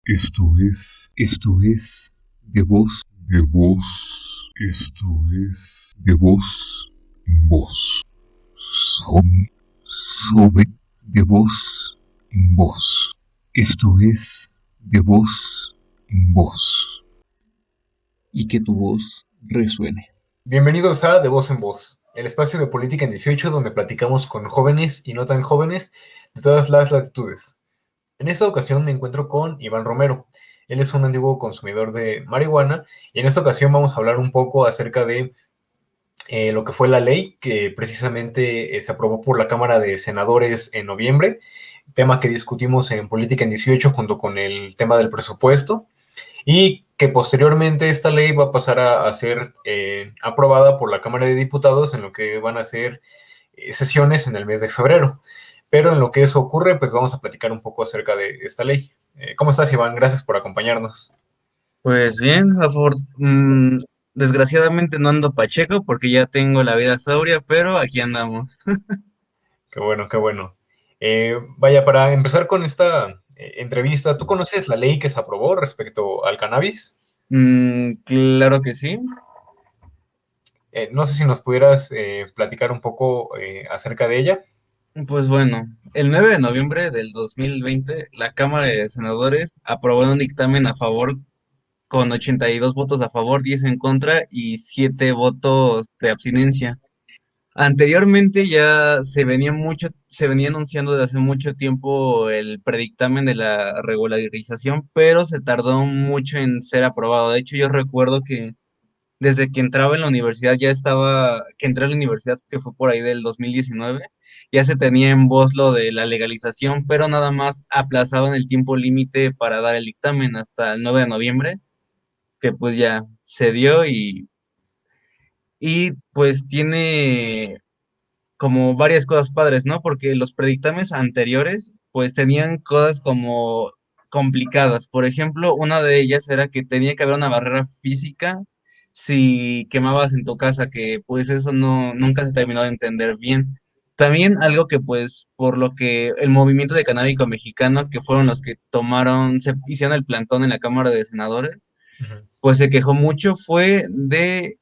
Esto es esto es de voz en voz. Son, sobre de voz en voz. Esto es de voz en voz. Y que tu voz resuene. Bienvenidos a De Voz en Voz, el espacio de política en 18 donde platicamos con jóvenes y no tan jóvenes de todas las latitudes. En esta ocasión me encuentro con Iván Romero. Él es un antiguo consumidor de marihuana y en esta ocasión vamos a hablar un poco acerca de lo que fue la ley que precisamente se aprobó por la Cámara de Senadores en noviembre, tema que discutimos en política en 18 junto con el tema del presupuesto y que posteriormente esta ley va a pasar a ser aprobada por la Cámara de Diputados en lo que van a ser sesiones en el mes de febrero. Pero en lo que eso ocurre, pues vamos a platicar un poco acerca de esta ley. ¿Cómo estás, Iván? Gracias por acompañarnos. Pues bien, desgraciadamente no ando pacheco porque ya tengo la vida sobria, pero aquí andamos. Qué bueno, qué bueno. Vaya, para empezar con esta entrevista, ¿tú conoces la ley que se aprobó respecto al cannabis? Claro que sí. No sé si nos pudieras platicar un poco acerca de ella. Pues bueno, el 9 de noviembre del 2020, la Cámara de Senadores aprobó un dictamen a favor con 82 votos a favor, 10 en contra y 7 votos de abstinencia. Anteriormente ya se venía anunciando desde hace mucho tiempo el predictamen de la regularización, pero se tardó mucho en ser aprobado. De hecho, yo recuerdo que desde que entraba en la universidad que entré a la universidad, que fue por ahí del 2019, ya se tenía en voz lo de la legalización, pero nada más aplazaban el tiempo límite para dar el dictamen hasta el 9 de noviembre, que pues ya se dio y pues tiene como varias cosas padres, ¿no? Porque los predictámenes anteriores, pues tenían cosas como complicadas. Por ejemplo, una de ellas era que tenía que haber una barrera física si quemabas en tu casa, que pues eso no, nunca se terminó de entender bien. También algo que pues por lo que el movimiento de canábico mexicano, que fueron los que se hicieron el plantón en la Cámara de Senadores, Ujú. pues se quejó mucho fue de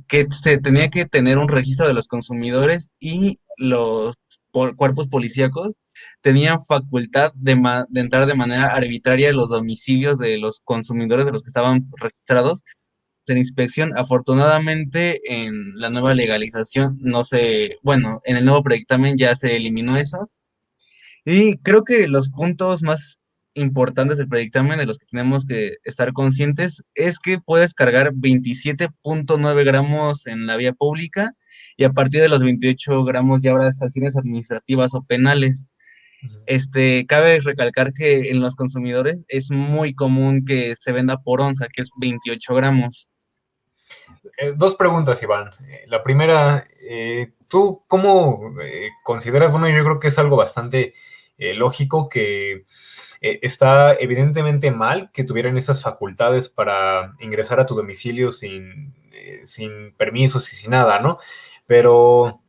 que se tenía que tener un registro de los consumidores y los cuerpos policíacos tenían facultad de entrar de manera arbitraria a los domicilios de los consumidores de los que estaban registrados en inspección. Afortunadamente, en la nueva legalización, no sé, bueno, en el nuevo predictamen ya se eliminó eso y creo que los puntos más importantes del predictamen de los que tenemos que estar conscientes es que puedes cargar 27.9 gramos en la vía pública y a partir de los 28 gramos ya habrá sanciones administrativas o penales. Ujú. Cabe recalcar que en los consumidores es muy común que se venda por onza, que es 28 gramos. Dos preguntas, Iván. La primera, ¿tú cómo consideras? Bueno, yo creo que es algo bastante lógico que está evidentemente mal que tuvieran esas facultades para ingresar a tu domicilio sin permisos y sin nada, ¿no? Pero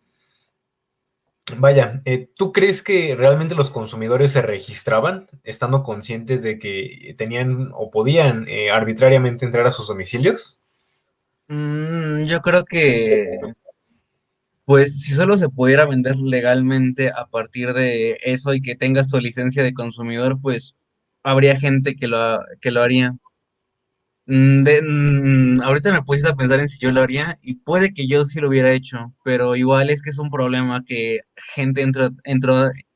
vaya, ¿tú crees que realmente los consumidores se registraban estando conscientes de que tenían o podían arbitrariamente entrar a sus domicilios? Yo creo que pues si solo se pudiera vender legalmente a partir de eso y que tengas tu licencia de consumidor, pues habría gente que lo haría. Ahorita me pusiste a pensar en si yo lo haría y puede que yo sí lo hubiera hecho, pero igual es que es un problema que gente entra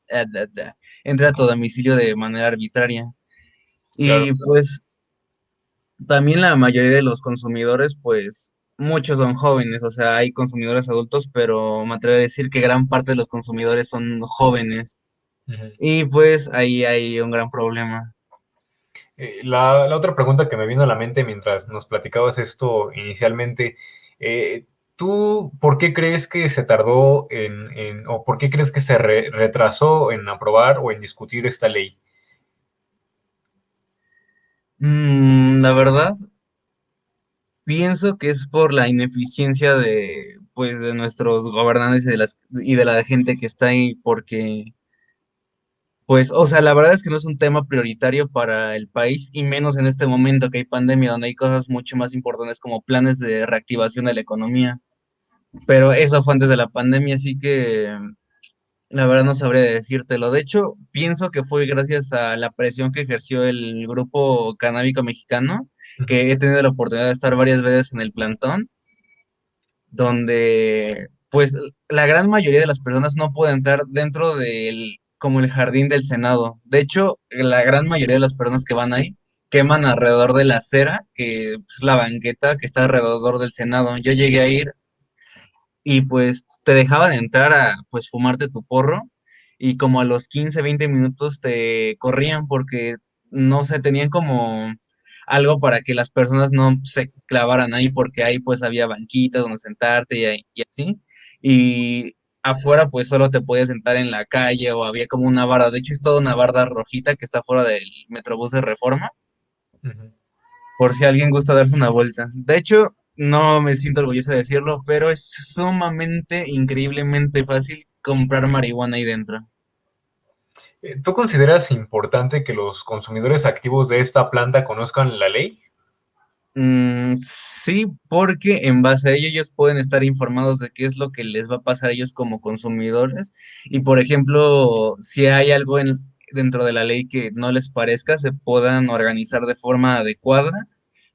a tu domicilio de manera arbitraria. Claro. Y pues también la mayoría de los consumidores, pues muchos son jóvenes, o sea, hay consumidores adultos, pero me atrevo a decir que gran parte de los consumidores son jóvenes. Ujú. Y pues ahí hay un gran problema. La otra pregunta que me vino a la mente mientras nos platicabas esto inicialmente, eh, ¿tú por qué crees que se tardó o por qué crees que se retrasó en aprobar o en discutir esta ley? La verdad, pienso que es por la ineficiencia de, pues, de nuestros gobernantes y de la gente que está ahí, porque Pues, o sea, la verdad es que no es un tema prioritario para el país y menos en este momento que hay pandemia, donde hay cosas mucho más importantes como planes de reactivación de la economía. Pero eso fue antes de la pandemia, así que la verdad no sabría decírtelo. De hecho, pienso que fue gracias a la presión que ejerció el grupo canábico mexicano, Ujú. que he tenido la oportunidad de estar varias veces en el plantón, donde pues la gran mayoría de las personas no pueden entrar dentro del, como el jardín del Senado. De hecho, la gran mayoría de las personas que van ahí queman alrededor de la acera, que es la banqueta que está alrededor del Senado. Yo llegué a ir y pues te dejaban entrar a pues fumarte tu porro y como a los 15 20 minutos te corrían porque no sé, tenían como algo para que las personas no se clavaran ahí porque ahí pues había banquitas donde sentarte y así. Y afuera pues solo te podías sentar en la calle o había como una barda. De hecho es toda una barda rojita que está fuera del Metrobús de Reforma Ujú. por si alguien gusta darse una vuelta. De hecho, no me siento orgulloso de decirlo, pero es sumamente, increíblemente fácil comprar marihuana ahí dentro. ¿Tú consideras importante que los consumidores activos de esta planta conozcan la ley? Sí, porque en base a ello ellos pueden estar informados de qué es lo que les va a pasar a ellos como consumidores. Y por ejemplo, si hay algo dentro de la ley que no les parezca, se puedan organizar de forma adecuada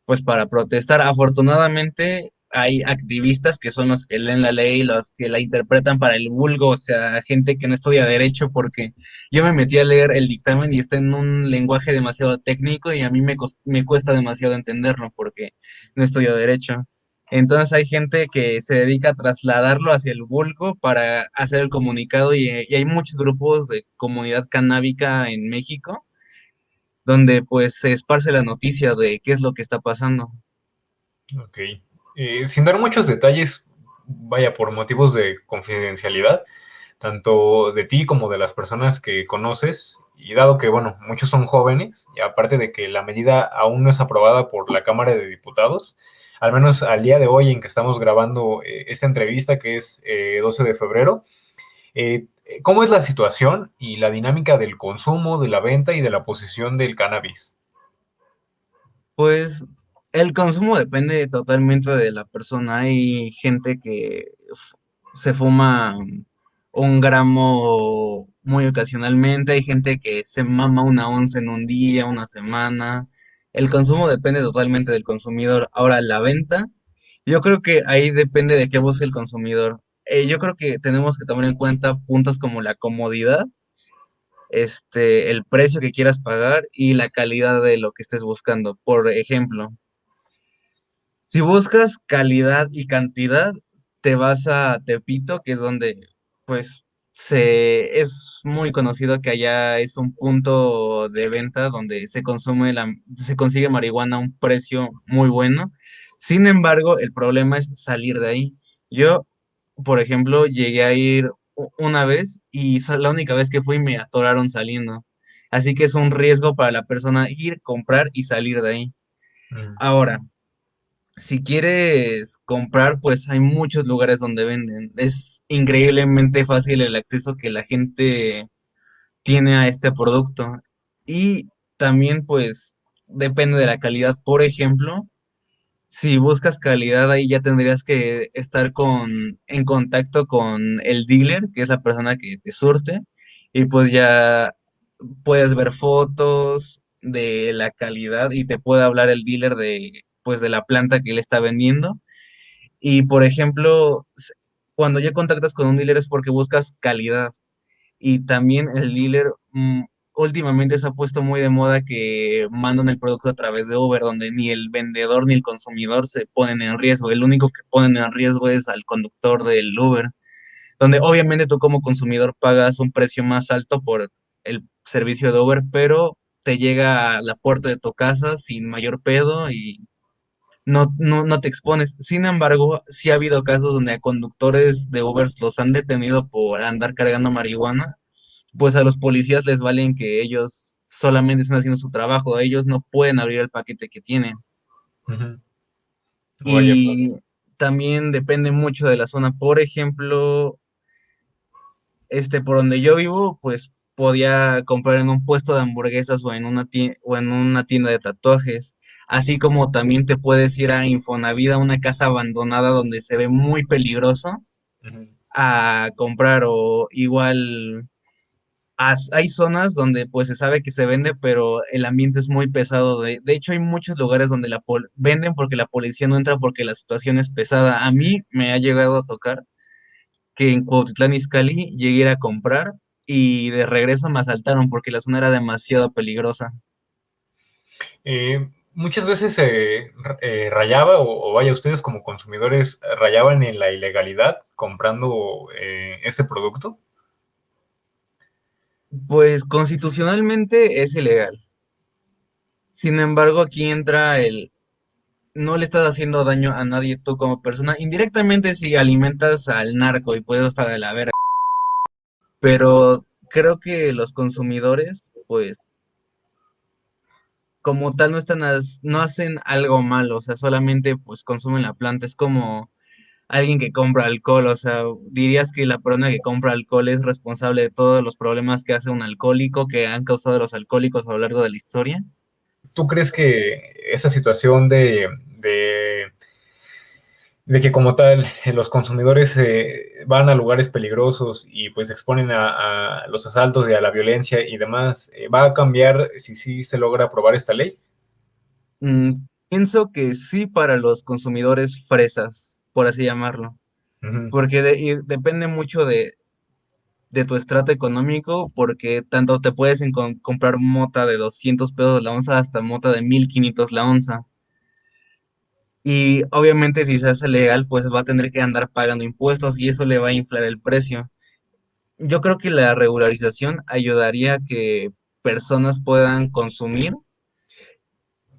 pues para protestar. Afortunadamente hay activistas que son los que leen la ley, los que la interpretan para el vulgo, o sea, gente que no estudia derecho, porque yo me metí a leer el dictamen y está en un lenguaje demasiado técnico y a mí me cuesta demasiado entenderlo porque no estudio derecho. Entonces hay gente que se dedica a trasladarlo hacia el vulgo para hacer el comunicado y hay muchos grupos de comunidad canábica en México donde pues se esparce la noticia de qué es lo que está pasando. Ok. Sin dar muchos detalles, vaya, por motivos de confidencialidad, tanto de ti como de las personas que conoces, y dado que, bueno, muchos son jóvenes, y aparte de que la medida aún no es aprobada por la Cámara de Diputados, al menos al día de hoy en que estamos grabando esta entrevista, que es 12 de febrero, ¿cómo es la situación y la dinámica del consumo, de la venta y de la posesión del cannabis? Pues el consumo depende totalmente de la persona. Hay gente que se fuma 1 gramo muy ocasionalmente, hay gente que se mama 1 onza en un día, una semana. El consumo depende totalmente del consumidor. Ahora, la venta, yo creo que ahí depende de qué busque el consumidor. Yo creo que tenemos que tomar en cuenta puntos como la comodidad, el precio que quieras pagar y la calidad de lo que estés buscando. Por ejemplo, si buscas calidad y cantidad, te vas a Tepito, que es donde, pues, es muy conocido que allá es un punto de venta donde se consigue marihuana a un precio muy bueno. Sin embargo, el problema es salir de ahí. Yo, por ejemplo, llegué a ir una vez y la única vez que fui me atoraron saliendo. Así que es un riesgo para la persona ir, comprar y salir de ahí. Mm. Ahora, si quieres comprar, pues hay muchos lugares donde venden. Es increíblemente fácil el acceso que la gente tiene a este producto. Y también, pues, depende de la calidad. Por ejemplo, si buscas calidad, ahí ya tendrías que estar en contacto con el dealer, que es la persona que te surte, y pues ya puedes ver fotos de la calidad y te puede hablar el dealer pues, de la planta que le está vendiendo. Y por ejemplo, cuando ya contactas con un dealer es porque buscas calidad. Y también el dealer últimamente se ha puesto muy de moda que mandan el producto a través de Uber, donde ni el vendedor ni el consumidor se ponen en riesgo. El único que ponen en riesgo es al conductor del Uber, donde obviamente tú como consumidor pagas un precio más alto por el servicio de Uber, pero te llega a la puerta de tu casa sin mayor pedo y no te expones. Sin embargo, sí ha habido casos donde a conductores de Uber los han detenido por andar cargando marihuana, pues a los policías les valen que ellos solamente están haciendo su trabajo, ellos no pueden abrir el paquete que tienen. Ujú. Vaya, Y también depende mucho de la zona. Por ejemplo, por donde yo vivo, pues podía comprar en un puesto de hamburguesas o en una tienda de tatuajes. Así como también te puedes ir a Infonavida, una casa abandonada donde se ve muy peligroso, Ujú. a comprar. O igual hay zonas donde pues se sabe que se vende, pero el ambiente es muy pesado. De hecho, hay muchos lugares donde venden porque la policía no entra porque la situación es pesada. A mí me ha llegado a tocar que en Cuautitlán Izcalli llegué a ir a comprar y de regreso me asaltaron porque la zona era demasiado peligrosa. Muchas veces se rayaba, o vaya, ustedes como consumidores rayaban en la ilegalidad comprando este producto. Pues constitucionalmente es ilegal. Sin embargo, aquí entra no le estás haciendo daño a nadie tú como persona. Indirectamente si alimentas al narco y puedes estar de la verga. Pero creo que los consumidores, pues, como tal no hacen algo malo, o sea, solamente pues consumen la planta. Es como alguien que compra alcohol, o sea, dirías que la persona que compra alcohol es responsable de todos los problemas que hace un alcohólico, que han causado los alcohólicos a lo largo de la historia. ¿Tú crees que esta situación de que como tal los consumidores van a lugares peligrosos y pues se exponen a los asaltos y a la violencia y demás, va a cambiar si sí se logra aprobar esta ley? Pienso que sí para los consumidores fresas, por así llamarlo, Ujú. porque y depende mucho de tu estrato económico, porque tanto te puedes comprar mota de 200 pesos la onza hasta mota de 1500 la onza. Y obviamente si se hace legal, pues va a tener que andar pagando impuestos y eso le va a inflar el precio. Yo creo que la regularización ayudaría a que personas puedan consumir.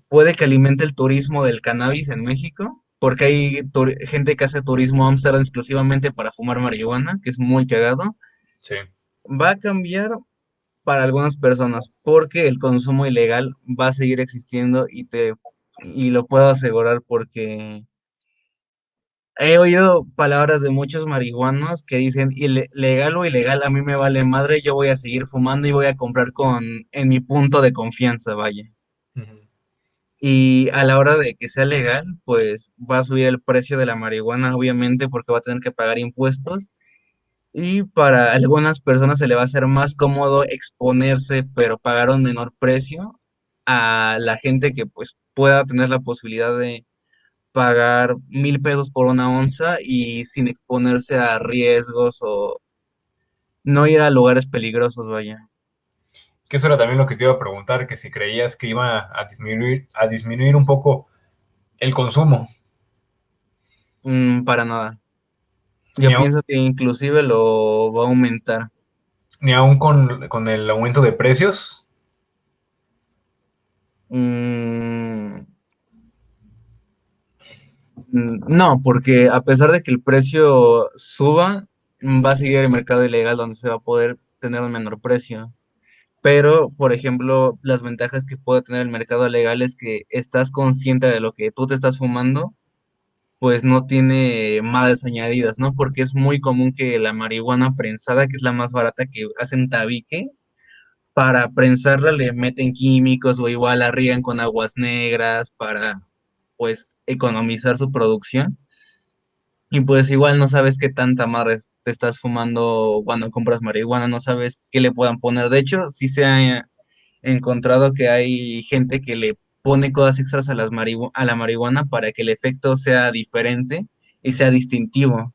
Puede que alimente el turismo del cannabis en México, porque hay gente que hace turismo a Ámsterdam exclusivamente para fumar marihuana, que es muy cagado. Sí. Va a cambiar para algunas personas, porque el consumo ilegal va a seguir existiendo y lo puedo asegurar porque he oído palabras de muchos marihuanos que dicen legal o ilegal, a mí me vale madre, yo voy a seguir fumando y voy a comprar en mi punto de confianza, vaya. Ujú. Y a la hora de que sea legal, pues va a subir el precio de la marihuana, obviamente, porque va a tener que pagar impuestos. Y para algunas personas se le va a hacer más cómodo exponerse, pero pagar un menor precio a la gente que pues pueda tener la posibilidad de pagar 1000 pesos por una onza y sin exponerse a riesgos o no ir a lugares peligrosos, vaya. Que eso era también lo que te iba a preguntar, que si creías que iba a disminuir un poco el consumo, Para nada. ni Yo aun, pienso que inclusive lo va a aumentar. ni aun con el aumento de precios. Mm, no, porque a pesar de que el precio suba, va a seguir el mercado ilegal donde se va a poder tener un menor precio. Pero, por ejemplo, las ventajas que puede tener el mercado legal es que estás consciente de lo que tú te estás fumando, pues no tiene madres añadidas, ¿no? Porque es muy común que la marihuana prensada, que es la más barata, que hacen tabique, para prensarla le meten químicos o igual la rían con aguas negras para, pues, economizar su producción. Y pues igual no sabes qué tanta madre te estás fumando cuando compras marihuana, no sabes qué le puedan poner. De hecho, sí se ha encontrado que hay gente que le pone cosas extras a la marihuana para que el efecto sea diferente y sea distintivo.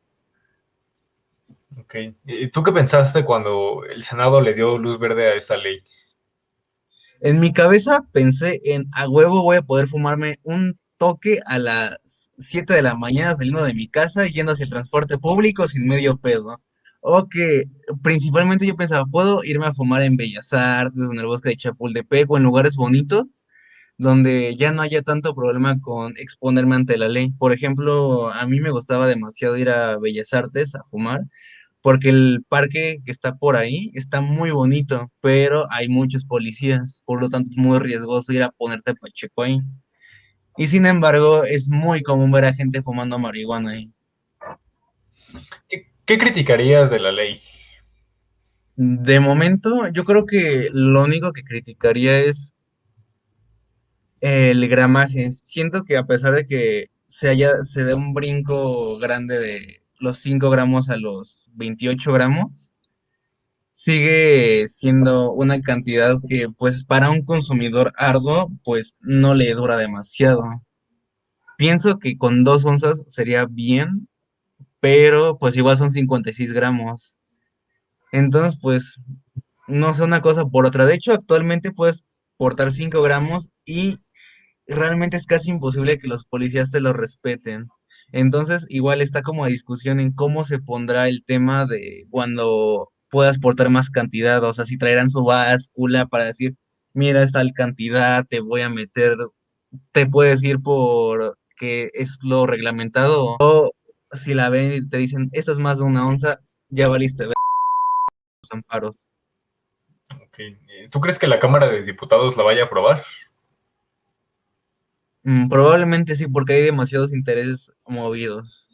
Okay. ¿Y tú qué pensaste cuando el Senado le dio luz verde a esta ley? En mi cabeza pensé en a huevo voy a poder fumarme un toque a las 7 de la mañana saliendo de mi casa y yendo hacia el transporte público sin medio pedo. O que principalmente yo pensaba, puedo irme a fumar en Bellas Artes, en el bosque de Chapultepec o en lugares bonitos donde ya no haya tanto problema con exponerme ante la ley. Por ejemplo, a mí me gustaba demasiado ir a Bellas Artes a fumar porque el parque que está por ahí está muy bonito, pero hay muchos policías, por lo tanto es muy riesgoso ir a ponerte pacheco ahí. Y sin embargo, es muy común ver a gente fumando marihuana ahí. ¿Qué criticarías de la ley? De momento, yo creo que lo único que criticaría es el gramaje. Siento que a pesar de que se dé un brinco grande de los 5 gramos a los 28 gramos, sigue siendo una cantidad que pues para un consumidor arduo pues no le dura demasiado. Pienso que con 2 onzas sería bien, pero pues igual son 56 gramos. Entonces pues no sé una cosa por otra. De hecho actualmente puedes portar 5 gramos y realmente es casi imposible que los policías te lo respeten. Entonces, igual está como a discusión en cómo se pondrá el tema de cuando puedas portar más cantidad, o sea, si traerán su báscula para decir, mira, es tal cantidad, te voy a meter, te puedes ir por que es lo reglamentado, o si la ven y te dicen, esto es más de una onza, ya valiste ver los amparos. Ok. ¿Tú crees que la Cámara de Diputados la vaya a aprobar? Probablemente sí, porque hay demasiados intereses movidos.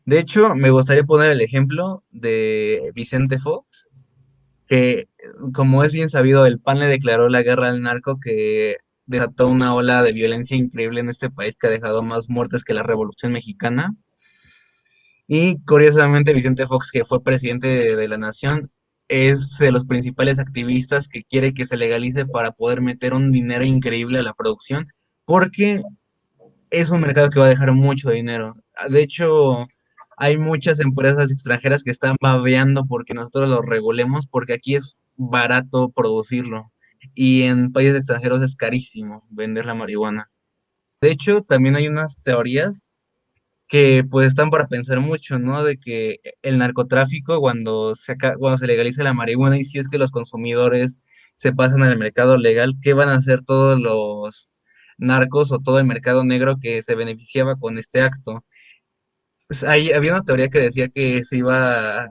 De hecho, me gustaría poner el ejemplo de Vicente Fox, que como es bien sabido, el PAN le declaró la guerra al narco que desató una ola de violencia increíble en este país que ha dejado más muertes que la Revolución Mexicana. Y curiosamente, Vicente Fox, que fue presidente de la nación, es de los principales activistas que quiere que se legalice para poder meter un dinero increíble a la producción, porque es un mercado que va a dejar mucho dinero. De hecho, hay muchas empresas extranjeras que están babeando porque nosotros lo regulemos, porque aquí es barato producirlo y en países extranjeros es carísimo vender la marihuana. De hecho, también hay unas teorías que pues están para pensar mucho, ¿no? De que el narcotráfico cuando se legalice la marihuana y si es que los consumidores se pasan al mercado legal, ¿qué van a hacer todos los narcos o todo el mercado negro que se beneficiaba con este acto? Pues había una teoría que decía que se iba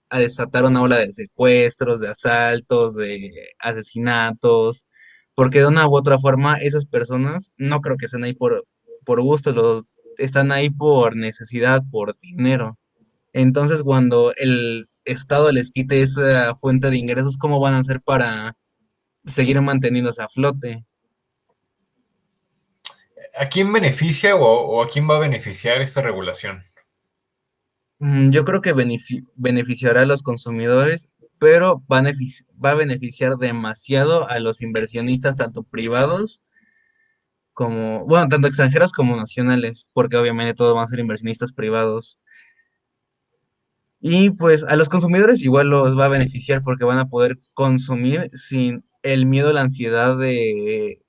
a desatar una ola de secuestros, de asaltos, de asesinatos, porque de una u otra forma esas personas no creo que estén ahí por gusto, están ahí por necesidad, por dinero. Entonces, cuando el Estado les quite esa fuente de ingresos, ¿cómo van a hacer para seguir manteniéndose a flote? ¿A quién beneficia o a quién va a beneficiar esta regulación? Yo creo que beneficiará a los consumidores, pero va a beneficiar demasiado a los inversionistas, tanto privados como, bueno, tanto extranjeros como nacionales, porque obviamente todos van a ser inversionistas privados. Y pues a los consumidores igual los va a beneficiar porque van a poder consumir sin el miedo, la ansiedad de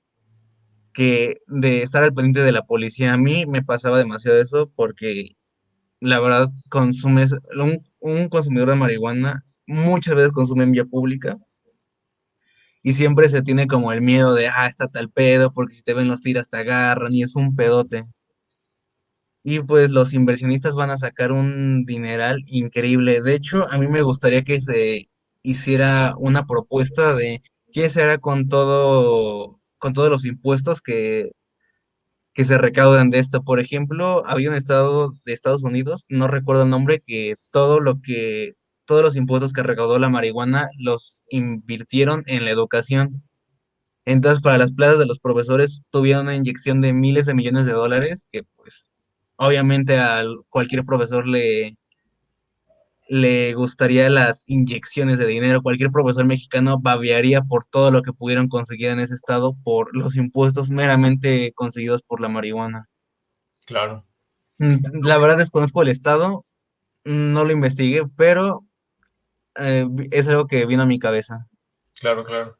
estar al pendiente de la policía. A mí me pasaba demasiado eso porque la verdad, un consumidor de marihuana muchas veces consume en vía pública y siempre se tiene como el miedo de, está tal pedo, porque si te ven los tiras te agarran y es un pedote. Y pues los inversionistas van a sacar un dineral increíble. De hecho, a mí me gustaría que se hiciera una propuesta de qué se hará con todos los impuestos que se recaudan de esto. Por ejemplo, había un estado de Estados Unidos, no recuerdo el nombre, que todos los impuestos que recaudó la marihuana los invirtieron en la educación. Entonces, para las plazas de los profesores tuvieron una inyección de miles de millones de dólares, que pues obviamente a cualquier profesor le gustaría las inyecciones de dinero. Cualquier profesor mexicano babearía por todo lo que pudieron conseguir en ese estado por los impuestos meramente conseguidos por la marihuana. Claro, La verdad desconozco el estado, no lo investigué, pero es algo que vino a mi cabeza. claro, claro.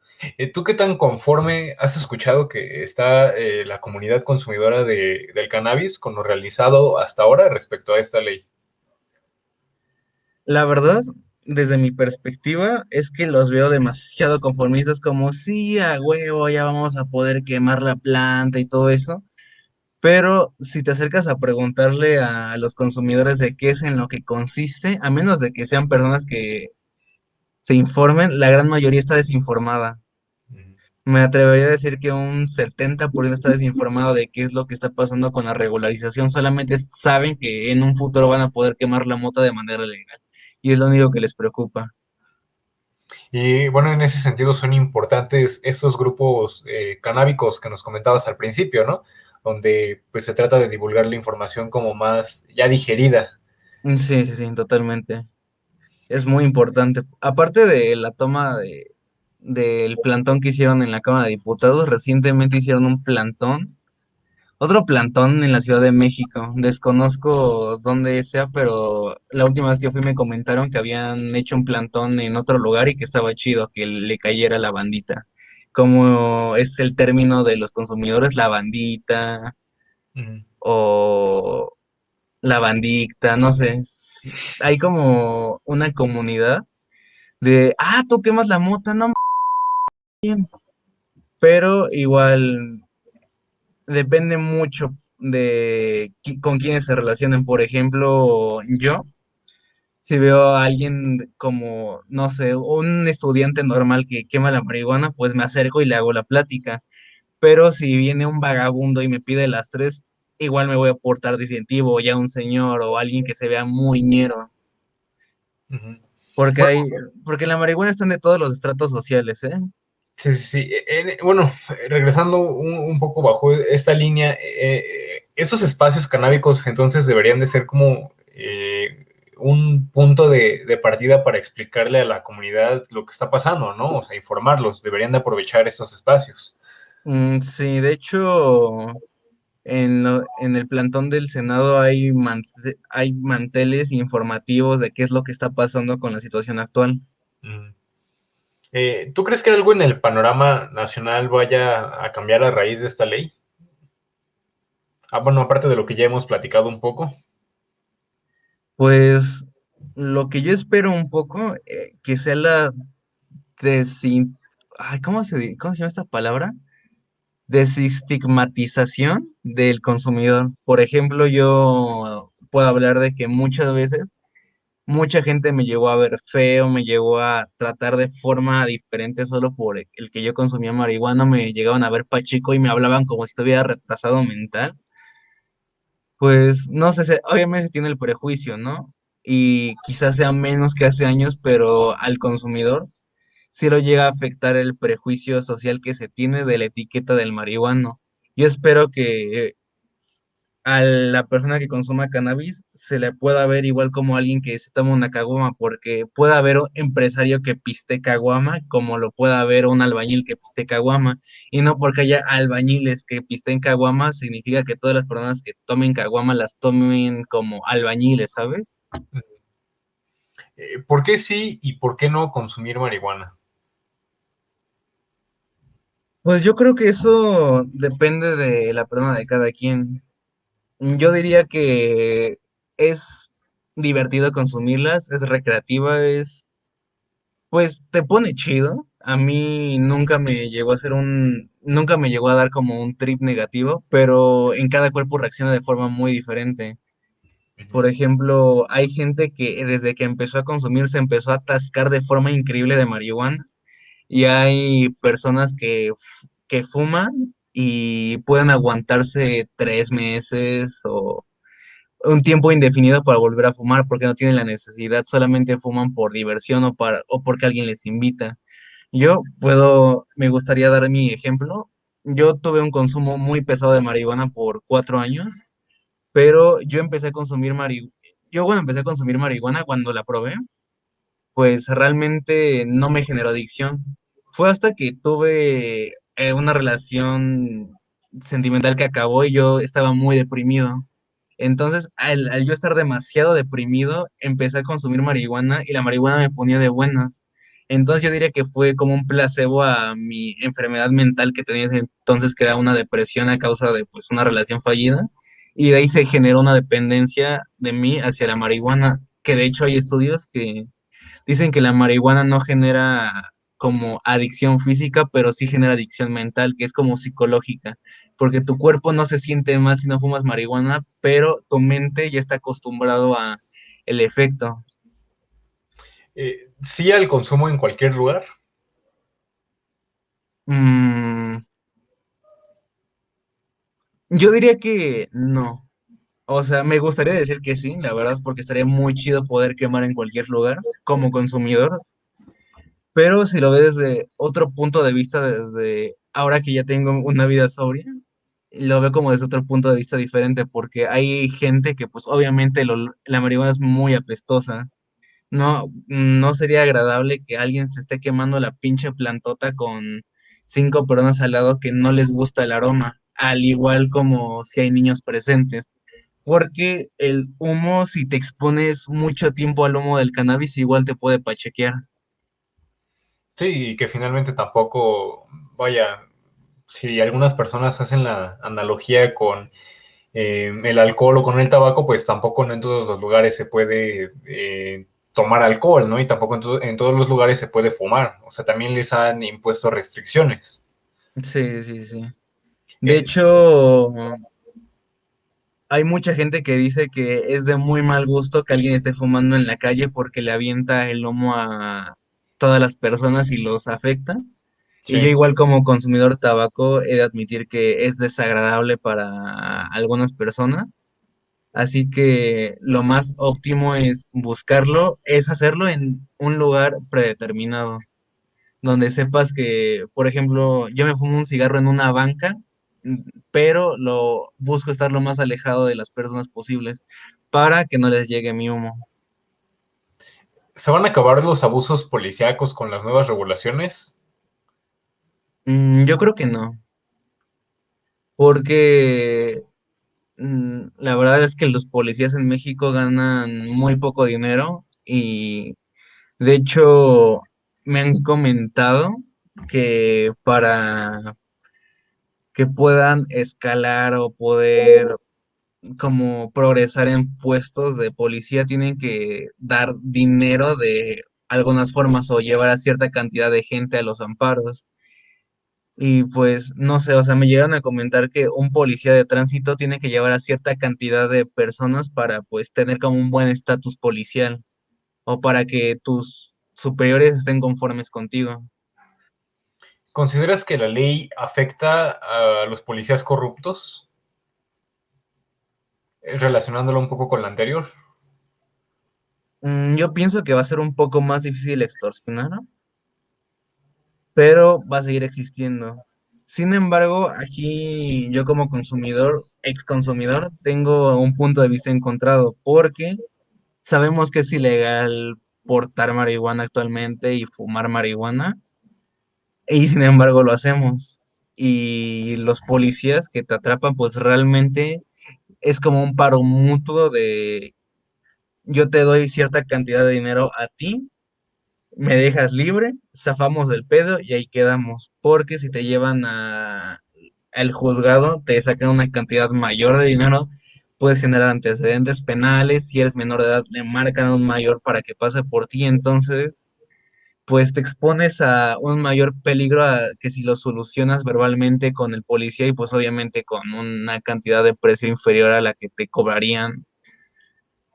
¿Tú qué tan conforme has escuchado que está la comunidad consumidora del cannabis con lo realizado hasta ahora respecto a esta ley? La verdad, desde mi perspectiva, es que los veo demasiado conformistas, como sí, a huevo, ya vamos a poder quemar la planta y todo eso. Pero si te acercas a preguntarle a los consumidores de qué es en lo que consiste, a menos de que sean personas que se informen, la gran mayoría está desinformada. Ujú. Me atrevería a decir que un 70% está desinformado de qué es lo que está pasando con la regularización. Solamente saben que en un futuro van a poder quemar la mota de manera legal. Y es lo único que les preocupa. Y bueno, en ese sentido son importantes estos grupos canábicos que nos comentabas al principio, ¿no? Donde pues se trata de divulgar la información como más ya digerida. Sí, sí, sí, totalmente. Es muy importante. Aparte de la toma del plantón que hicieron en la Cámara de Diputados, recientemente hicieron un plantón, otro plantón en la Ciudad de México. Desconozco dónde sea, pero la última vez que fui me comentaron que habían hecho un plantón en otro lugar y que estaba chido que le cayera la bandita. Como es el término de los consumidores, la bandita Ujú. o la bandicta, no sé. Hay como una comunidad de, tú quemas la mota, no, bien. Pero igual depende mucho de con quiénes se relacionen. Por ejemplo, yo, si veo a alguien como, no sé, un estudiante normal que quema la marihuana, pues me acerco y le hago la plática. Pero si viene un vagabundo y me pide las tres, igual me voy a portar distintivo, o ya un señor o alguien que se vea muy ñero. Ujú. Porque Bueno, porque la marihuana está de todos los estratos sociales, ¿eh? sí, sí, sí. Bueno, regresando un poco bajo esta línea, estos espacios canábicos entonces deberían de ser como un punto de partida para explicarle a la comunidad lo que está pasando, ¿no? O sea, informarlos, deberían de aprovechar estos espacios. Sí, de hecho, en el plantón del Senado hay, hay manteles informativos de qué es lo que está pasando con la situación actual. Mm. ¿Tú crees que algo en el panorama nacional vaya a cambiar a raíz de esta ley? Bueno, aparte de lo que ya hemos platicado un poco. Pues lo que yo espero un poco, que sea la desin... Ay, ¿cómo se llama esta palabra? Desestigmatización del consumidor. Por ejemplo, yo puedo hablar de que muchas veces mucha gente me llegó a ver feo, me llegó a tratar de forma diferente solo por el que yo consumía marihuana, me llegaban a ver pacheco y me hablaban como si estuviera retrasado mental. Pues no sé, obviamente se tiene el prejuicio, ¿no? Y quizás sea menos que hace años, pero al consumidor sí lo llega a afectar el prejuicio social que se tiene de la etiqueta del marihuano. Yo espero que a la persona que consuma cannabis se le pueda ver igual como alguien que se toma una caguama, porque puede haber un empresario que piste caguama, como lo puede haber un albañil que piste caguama, y no porque haya albañiles que pisten caguama, significa que todas las personas que tomen caguama las tomen como albañiles, ¿sabes? ¿Por qué sí y por qué no consumir marihuana? Pues yo creo que eso depende de la persona de cada quien. Yo diría que es divertido consumirlas, es recreativa, pues te pone chido. A mí nunca me llegó a dar como un trip negativo, pero en cada cuerpo reacciona de forma muy diferente. Ujú. Por ejemplo, hay gente que desde que empezó a consumir se empezó a atascar de forma increíble de marihuana y hay personas que fuman y pueden aguantarse 3 meses o un tiempo indefinido para volver a fumar porque no tienen la necesidad, solamente fuman por diversión o porque alguien les invita. Me gustaría dar mi ejemplo. Yo tuve un consumo muy pesado de marihuana por 4 años, pero yo cuando empecé a consumir marihuana, cuando la probé, pues realmente no me generó adicción. Fue hasta que tuve una relación sentimental que acabó y yo estaba muy deprimido. Entonces, al yo estar demasiado deprimido, empecé a consumir marihuana y la marihuana me ponía de buenas. Entonces yo diría que fue como un placebo a mi enfermedad mental que tenía ese entonces, que era una depresión a causa de pues una relación fallida. Y de ahí se generó una dependencia de mí hacia la marihuana, que de hecho hay estudios que dicen que la marihuana no genera como adicción física, pero sí genera adicción mental, que es como psicológica, porque tu cuerpo no se siente mal si no fumas marihuana, pero tu mente ya está acostumbrado a el efecto. Sí al consumo en cualquier lugar. Mm, yo diría que no. O sea, me gustaría decir que sí, la verdad, porque estaría muy chido poder quemar en cualquier lugar como consumidor, Pero si lo ves desde otro punto de vista, desde ahora que ya tengo una vida sobria, lo veo como desde otro punto de vista diferente, porque hay gente que pues obviamente la marihuana es muy apestosa. No sería agradable que alguien se esté quemando la pinche plantota con 5 personas al lado que no les gusta el aroma, al igual como si hay niños presentes. Porque el humo, si te expones mucho tiempo al humo del cannabis, igual te puede pachequear. Sí, y que finalmente tampoco, vaya, si algunas personas hacen la analogía con el alcohol o con el tabaco, pues tampoco no en todos los lugares se puede tomar alcohol, ¿no? Y tampoco en todos los lugares se puede fumar. O sea, también les han impuesto restricciones. Sí, sí, sí. De Eh, hecho, hay mucha gente que dice que es de muy mal gusto que alguien esté fumando en la calle porque le avienta el humo a todas las personas y los afecta. Y yo sí. igual como consumidor de tabaco he de admitir que es desagradable para algunas personas. Así que lo más óptimo es buscarlo, es hacerlo en un lugar predeterminado, donde sepas que, por ejemplo, yo me fumo un cigarro en una banca, mm, pero lo busco estar lo más alejado de las personas posibles para que no les llegue mi humo. ¿Se van a acabar los abusos policíacos con las nuevas regulaciones? Yo creo que no, porque la verdad es que los policías en México ganan muy poco dinero y de hecho me han comentado que para que puedan escalar o poder como progresar en puestos de policía tienen que dar dinero de algunas formas o llevar a cierta cantidad de gente a los amparos. Y pues no sé, o sea, me llegan a comentar que un policía de tránsito tiene que llevar a cierta cantidad de personas para pues tener como un buen estatus policial o para que tus superiores estén conformes contigo. ¿Consideras que la ley afecta a los policías corruptos? Relacionándolo un poco con la anterior. Yo pienso que va a ser un poco más difícil extorsionar, ¿no? Pero va a seguir existiendo. Sin embargo, aquí yo como consumidor, ex consumidor, tengo un punto de vista encontrado, porque sabemos que es ilegal portar marihuana actualmente y fumar marihuana, y sin embargo lo hacemos. Y los policías que te atrapan, pues realmente es como un paro mutuo de yo te doy cierta cantidad de dinero a ti, me dejas libre, zafamos del pedo y ahí quedamos. Porque si te llevan al juzgado, te sacan una cantidad mayor de dinero, puedes generar antecedentes penales, si eres menor de edad, le marcan a un mayor para que pase por ti, entonces, pues te expones a un mayor peligro que si lo solucionas verbalmente con el policía y pues obviamente con una cantidad de precio inferior a la que te cobrarían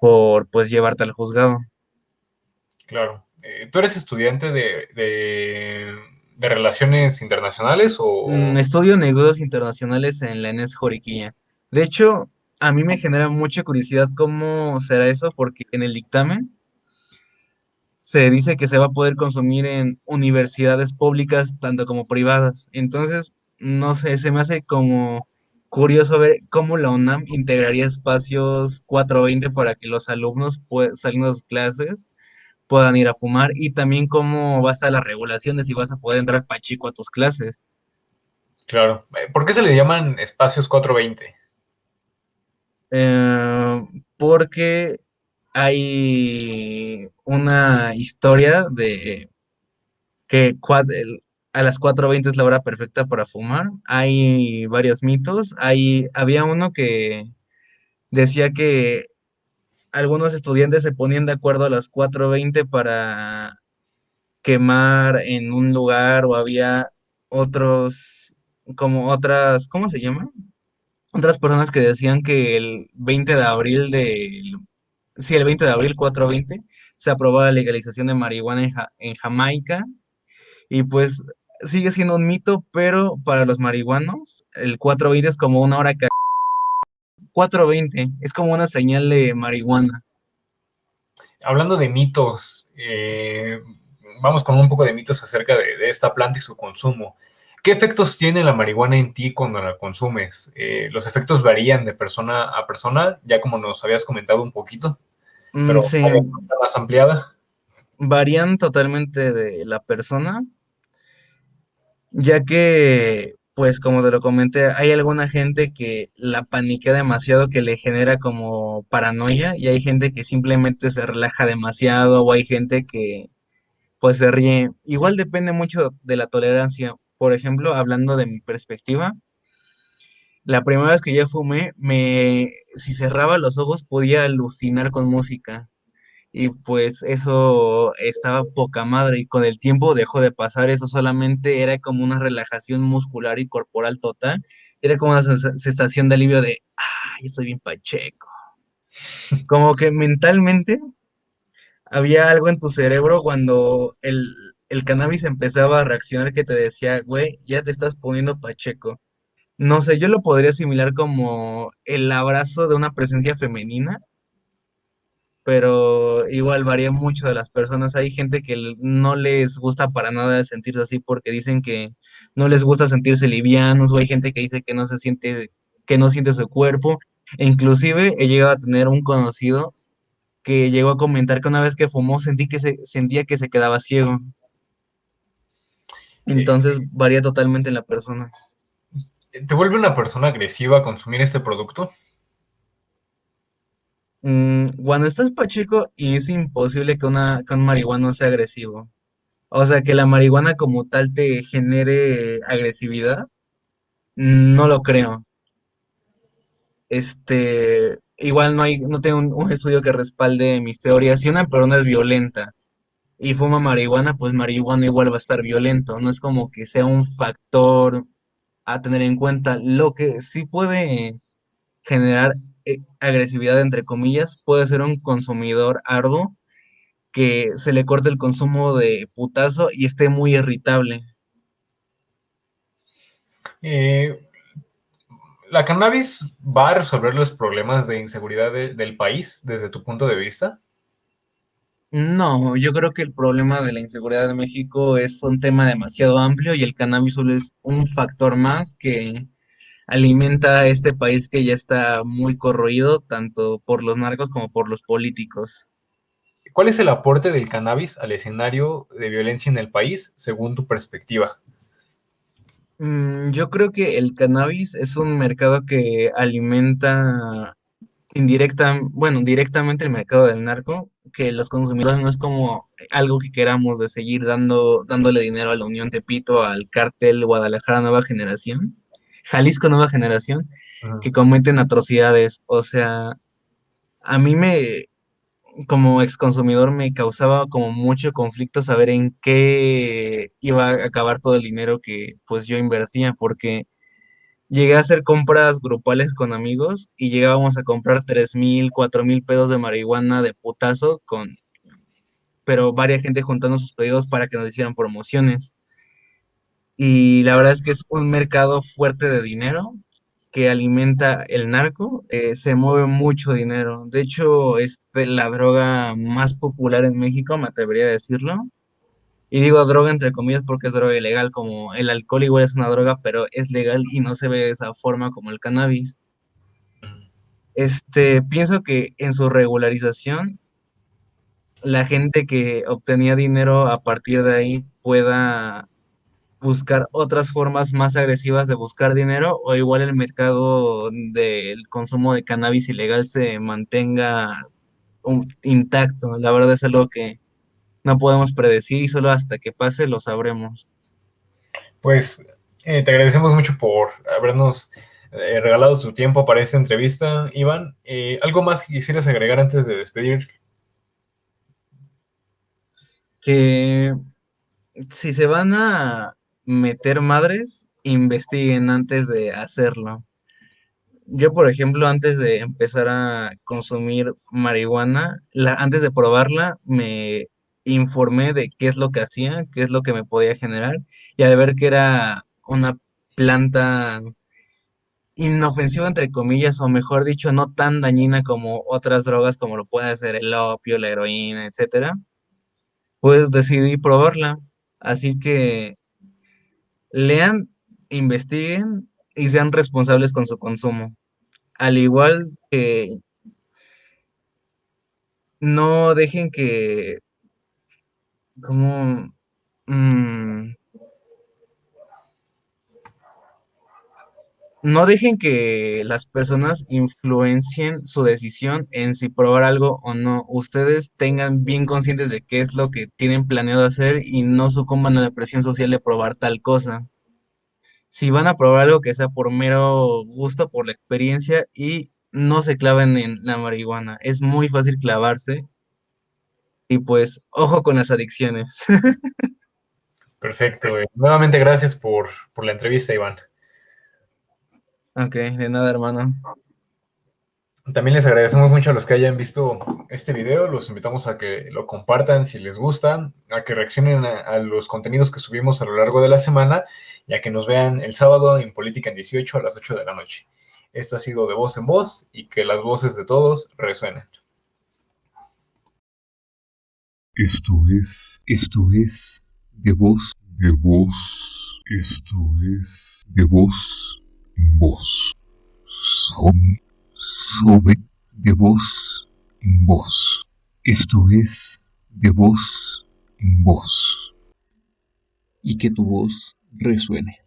por pues llevarte al juzgado. Claro. ¿Tú eres estudiante de relaciones internacionales o...? Estudio negocios internacionales en la ENES Joriquilla. De hecho, a mí me genera mucha curiosidad cómo será eso, porque en el dictamen se dice que se va a poder consumir en universidades públicas tanto como privadas. Entonces, no sé, se me hace como curioso ver cómo la UNAM integraría espacios 420 para que los alumnos saliendo de sus clases puedan ir a fumar y también cómo va a estar la regulación de si vas a poder entrar pachico a tus clases. Claro. ¿Por qué se le llaman espacios 420? Porque hay una historia de que a las 4:20 es la hora perfecta para fumar. Hay varios mitos. Había uno que decía que algunos estudiantes se ponían de acuerdo a las 4:20 para quemar en un lugar o había otros, como otras, ¿cómo se llama? Otras personas que decían que el 20 de abril sí, el 20 de abril, 4:20, se aprobó la legalización de marihuana en Jamaica y pues sigue siendo un mito, pero para los marihuanos el 4:20 es como una hora 4:20 es como una señal de marihuana. Hablando de mitos, vamos con un poco de mitos acerca de esta planta y su consumo. ¿Qué efectos tiene la marihuana en ti cuando la consumes? Los efectos varían de persona a persona, ya como nos habías comentado un poquito, pero Sí, hay una más ampliada. varían totalmente de la persona, ya que, pues como te lo comenté, hay alguna gente que la paniquea demasiado, que le genera como paranoia, y hay gente que simplemente se relaja demasiado, o hay gente que pues se ríe. Igual depende mucho de la tolerancia. Por ejemplo, hablando de mi perspectiva, la primera vez que ya fumé, si cerraba los ojos podía alucinar con música. Y pues eso estaba poca madre y con el tiempo dejó de pasar eso, solamente era como una relajación muscular y corporal total. Era como una sensación de alivio de, ay, estoy bien pacheco. Como que mentalmente había algo en tu cerebro cuando el cannabis empezaba a reaccionar que te decía, güey, ya te estás poniendo pacheco. No sé, yo lo podría asimilar como el abrazo de una presencia femenina, pero igual varía mucho de las personas. Hay gente que no les gusta para nada sentirse así porque dicen que no les gusta sentirse livianos, o hay gente que dice que no se siente, que no siente su cuerpo. E inclusive he llegado a tener un conocido que llegó a comentar que una vez que fumó sentía que se quedaba ciego. Eh, Entonces varía totalmente en la persona. ¿Te vuelve una persona agresiva a consumir este producto? Cuando estás pacheco y es imposible que un marihuano sea agresivo. O sea, que la marihuana como tal te genere agresividad, no lo creo. Igual no tengo un estudio que respalde mis teorías. Si una persona es violenta y fuma marihuana, pues marihuana igual va a estar violento. No es como que sea un factor a tener en cuenta. Lo que sí puede generar agresividad, entre comillas, puede ser un consumidor arduo que se le corte el consumo de putazo y esté muy irritable. Eh, ¿La cannabis va a resolver los problemas de inseguridad del país desde tu punto de vista? No, yo creo que el problema de la inseguridad de México es un tema demasiado amplio y el cannabis solo es un factor más que alimenta a este país que ya está muy corroído tanto por los narcos como por los políticos. ¿Cuál es el aporte del cannabis al escenario de violencia en el país, según tu perspectiva? Yo creo que el cannabis es un mercado que alimenta directamente el mercado del narco, que los consumidores no es como algo que queramos de seguir dándole dinero a la Unión Tepito, al cártel Guadalajara Nueva Generación, Jalisco Nueva Generación, Ujú. que cometen atrocidades. O sea, a mí como ex consumidor, me causaba como mucho conflicto saber en qué iba a acabar todo el dinero que pues yo invertía, porque llegué a hacer compras grupales con amigos y llegábamos a comprar 3,000, 4,000 pesos de marihuana de putazo pero varias gente juntando sus pedidos para que nos hicieran promociones. Y la verdad es que es un mercado fuerte de dinero que alimenta el narco, se mueve mucho dinero. De hecho, es de la droga más popular en México, me atrevería a decirlo. Y digo droga entre comillas porque es droga ilegal, como el alcohol igual es una droga, pero es legal y no se ve de esa forma como el cannabis. Pienso que en su regularización, la gente que obtenía dinero a partir de ahí pueda buscar otras formas más agresivas de buscar dinero, o igual el mercado del consumo de cannabis ilegal se mantenga intacto. La verdad es algo que no podemos predecir y solo hasta que pase lo sabremos. Pues te agradecemos mucho por habernos regalado tu tiempo para esta entrevista, Iván. ¿Algo más que quisieras agregar antes de despedir? Que si se van a meter madres, investiguen antes de hacerlo. Yo, por ejemplo, antes de empezar a consumir marihuana, antes de probarla, me informé de qué es lo que hacía, qué es lo que me podía generar, y al ver que era una planta inofensiva, entre comillas, o mejor dicho, no tan dañina como otras drogas, como lo puede ser el opio, la heroína, etcétera, pues decidí probarla. Así que lean, investiguen y sean responsables con su consumo. Al igual que no dejen que, como, mm, no dejen que las personas influencien su decisión en si probar algo o no. Ustedes tengan bien conscientes de qué es lo que tienen planeado hacer y no sucumban a la presión social de probar tal cosa. Si van a probar algo que sea por mero gusto, por la experiencia y no se claven en la marihuana. Es muy fácil clavarse y pues ojo con las adicciones. Perfecto. Nuevamente gracias por la entrevista, Iván. Ok, de nada, hermano. También les agradecemos mucho a los que hayan visto este video. Los invitamos a que lo compartan si les gusta, a que reaccionen a los contenidos que subimos a lo largo de la semana y a que nos vean el sábado en Política en 18 a las 8 de la noche. Esto ha sido de voz en voz y que las voces de todos resuenen. Esto es de voz, esto es de voz en voz. Somen de voz en voz. Esto es de voz en voz. Y que tu voz resuene.